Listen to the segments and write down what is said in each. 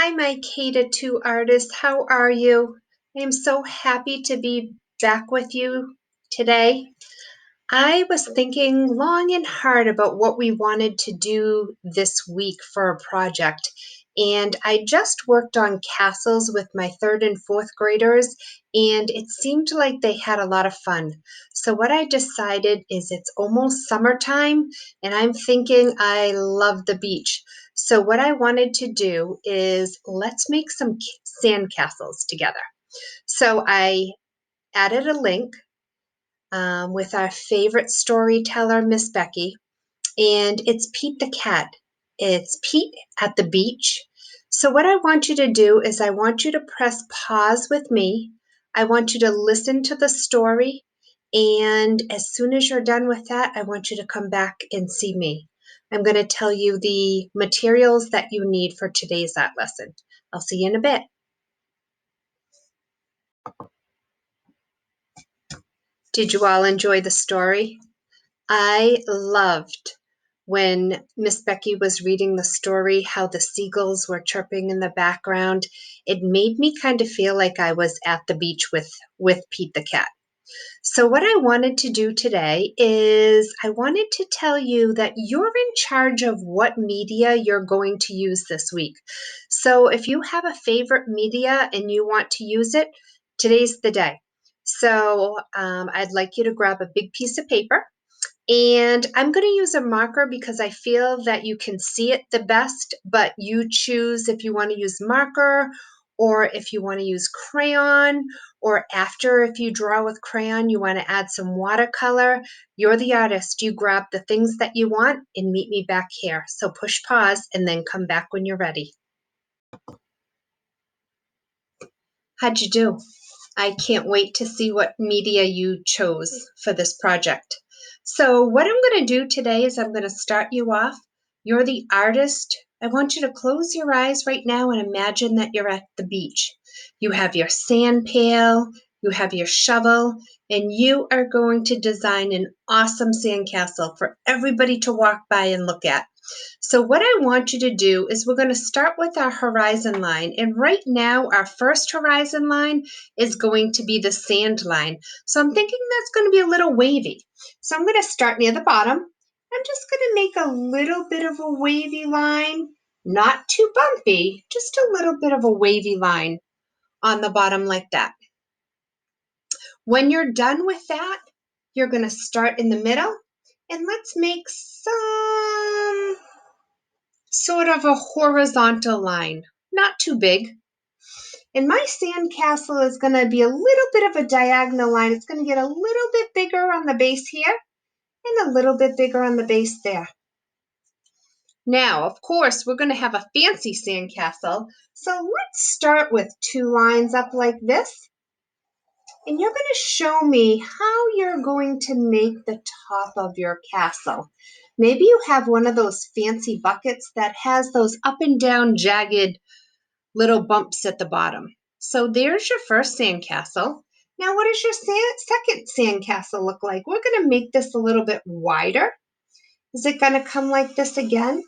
Hi, my K-2 artist. How are you? I am so happy to be back with you today. I was thinking long and hard about what we wanted to do this week for a project. And I just worked on castles with my third and fourth graders, and it seemed like they had a lot of fun. So, what I decided is it's almost summertime, and I'm thinking I love the beach. So, what I wanted to do is let's make some sand castles together. So, I added a link with our favorite storyteller, Miss Becky, and it's Pete the cat. It's Pete at the beach. So, what I want you to do is, I want you to press pause with me. I want you to listen to the story. And as soon as you're done with that, I want you to come back and see me. I'm going to tell you the materials that you need for today's art lesson. I'll see you in a bit. Did you all enjoy the story? I loved when Miss Becky was reading the story, how the seagulls were chirping in the background. It made me kind of feel like I was at the beach with Pete the cat. So, what I wanted to do today is I wanted to tell you that you're in charge of what media you're going to use this week. So, if you have a favorite media and you want to use it, today's the day. So, I'd like you to grab a big piece of paper, and I'm going to use a marker because I feel that you can see it the best, but you choose if you want to use marker or if you want to use crayon, or after, if you draw with crayon, you want to add some watercolor. You're the artist. You grab the things that you want and meet me back here. So push pause and then come back when you're ready. How'd you do? I can't wait to see what media you chose for this project. So what I'm going to do today is I'm going to start you off. You're the artist. I want you to close your eyes right now and imagine that you're at the beach. You have your sand pail, you have your shovel, and you are going to design an awesome sandcastle for everybody to walk by and look at. So what I want you to do is we're going to start with our horizon line. And right now, our first horizon line is going to be the sand line. So I'm thinking that's going to be a little wavy. So I'm going to start near the bottom. I'm just going to make a little bit of a wavy line, not too bumpy, just a little bit of a wavy line on the bottom like that. When you're done with that, you're going to start in the middle, and let's make some sort of a horizontal line, not too big. And my sandcastle is going to be a little bit of a diagonal line. It's going to get a little bit bigger on the base here and a little bit bigger on the base there. Now, of course, we're going to have a fancy sandcastle. So let's start with two lines up like this. And you're going to show me how you're going to make the top of your castle. Maybe you have one of those fancy buckets that has those up and down jagged little bumps at the bottom. So there's your first sandcastle. Now, what does your second sandcastle look like? We're going to make this a little bit wider. Is it going to come like this again?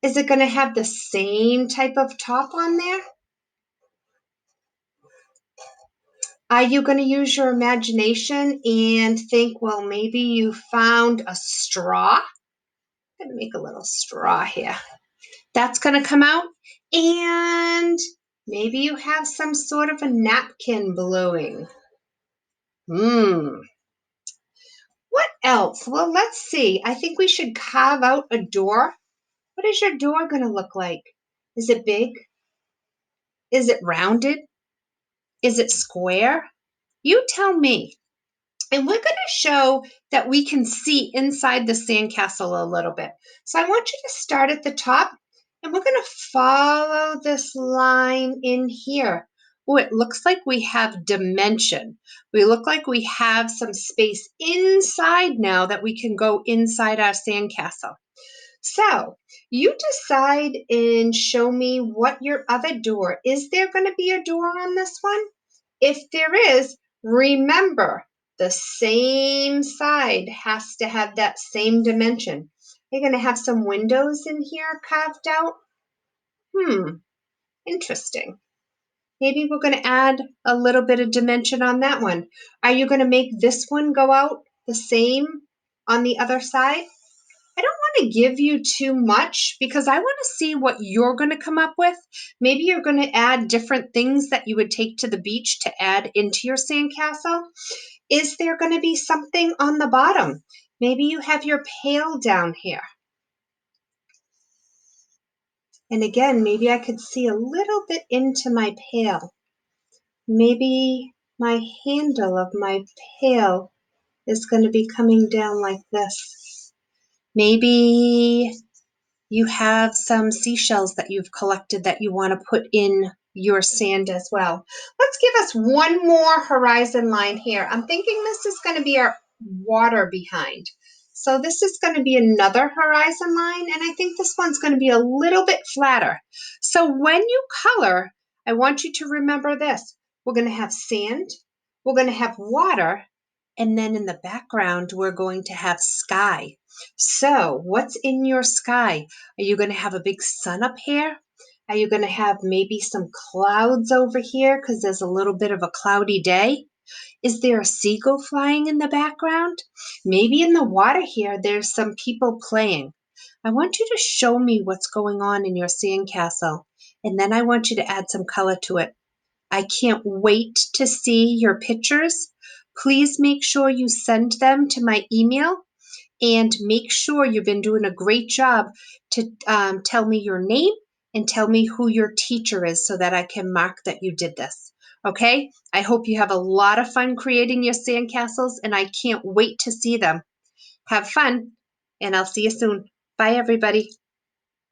Is it going to have the same type of top on there? Are you going to use your imagination and think, well, maybe you found a straw? I'm going to make a little straw here. That's going to come out. And maybe you have some sort of a napkin blowing. What else? Well, let's see. I think we should carve out a door. What is your door going to look like? Is it big? Is it rounded? Is it square? You tell me. And we're going to show that we can see inside the sandcastle a little bit. So I want you to start at the top, and we're going to follow this line in here. Oh, it looks like we have dimension. We look like we have some space inside now that we can go inside our sandcastle. So you decide and show me what your other door. Is there going to be a door on this one? If there is, remember, the same side has to have that same dimension. You're going to have some windows in here carved out. Interesting. Maybe we're going to add a little bit of dimension on that one. Are you going to make this one go out the same on the other side? I don't want to give you too much because I want to see what you're going to come up with. Maybe you're going to add different things that you would take to the beach to add into your sandcastle. Is there going to be something on the bottom? Maybe you have your pail down here. And again, maybe I could see a little bit into my pail. Maybe my handle of my pail is going to be coming down like this. Maybe you have some seashells that you've collected that you want to put in your sand as well. Let's give us one more horizon line here. I'm thinking this is going to be our water behind. So this is going to be another horizon line, and I think this one's going to be a little bit flatter. So when you color, I want you to remember this. We're going to have sand, we're going to have water, and then in the background, we're going to have sky. So what's in your sky? Are you going to have a big sun up here? Are you going to have maybe some clouds over here because there's a little bit of a cloudy day? Is there a seagull flying in the background? Maybe in the water here, there's some people playing. I want you to show me what's going on in your sandcastle, and then I want you to add some color to it. I can't wait to see your pictures. Please make sure you send them to my email, and make sure you've been doing a great job to tell me your name and tell me who your teacher is so that I can mark that you did this. Okay? I hope you have a lot of fun creating your sandcastles, and I can't wait to see them. Have fun, and I'll see you soon. Bye, everybody.